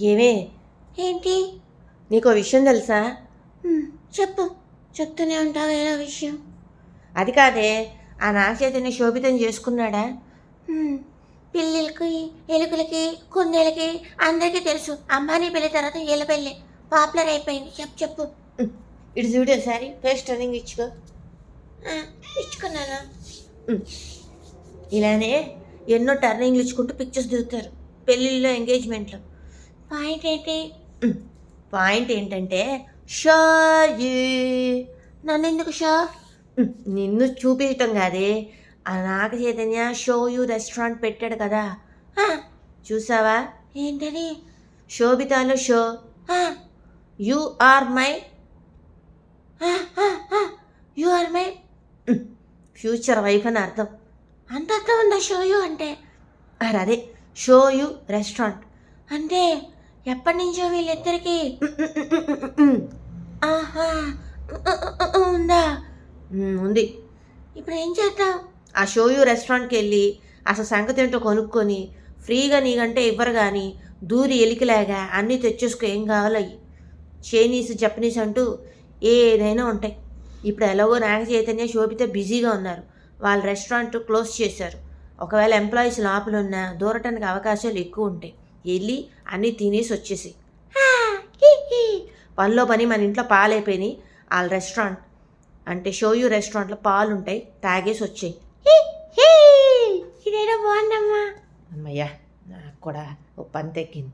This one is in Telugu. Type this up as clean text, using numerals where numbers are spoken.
ఏమే ఏంటి? నీకో విషయం తెలుసా? చెప్పు. చెప్తూనే ఉంటావు ఏదో విషయం. అది కాదే, ఆ నాగచైతన్య శోభితం చేసుకున్నాడా? పిల్లిలకి, ఎలుకలకి, కుందేలకి అందరికీ తెలుసు. అంబానీ పెళ్లి తర్వాత వీళ్ళ పెళ్ళి పాపులర్ అయిపోయింది. చెప్పు. ఇటు చూడు సారీ ఫేస్ టర్నింగ్ ఇచ్చుకో. ఇచ్చుకున్నాను. ఇలానే ఎన్నో టర్నింగ్లు ఇచ్చుకుంటూ పిక్చర్స్ దిగుతారు పెళ్ళిళ్ళలో, ఎంగేజ్మెంట్లో. పాయింట్ ఏంటి? పాయింట్ ఏంటంటే షో యూ. నన్ను ఎందుకు షో? నిన్ను చూపించటం కాదే, ఆ Naga Chaitanya Shoyu restaurant పెట్టాడు కదా, చూసావా? ఏంటది? శోభితాలో show. You are my you are my future wife అని అర్థం. అంత అర్థం ఉందా షో యూ అంటే? అదే షో యూ రెస్టారెంట్ అంటే ఎప్పటి నుంచో వీళ్ళిద్దరికి ఆహా ఉందా? ఉంది. ఇప్పుడు ఏం చేద్దాం? ఆ షో యూ రెస్టారెంట్కి వెళ్ళి అసలు సంగతి ఏంటో కొనుక్కొని ఫ్రీగా నీకంటే ఇవ్వరు కానీ దూరి ఎలికిలాగా అన్నీ తెచ్చేసుకో, ఏం కావాలి అవి చైనీస్, జపనీస్ అంటూ ఏదైనా ఉంటాయి. ఇప్పుడు ఎలాగో నాగ చైతన్య శోభిత బిజీగా ఉన్నారు, వాళ్ళ రెస్టారెంట్ క్లోజ్ చేశారు. ఒకవేళ ఎంప్లాయీస్ లోపల ఉన్నా దూరటానికి అవకాశాలు ఎక్కువ ఉంటాయి. వెళ్ళి అన్నీ తినేసి వచ్చేసి పనిలో పని మన ఇంట్లో పాలు అయిపోయినాయి, వాళ్ళ రెస్టారెంట్ అంటే షో యూ రెస్టారెంట్లో పాలు ఉంటాయి, తాగేసి వచ్చాయి. ఇదేదో బాగుందమ్మా. అమ్మయ్యా, నాకు కూడా ఓ పని తెక్కింది.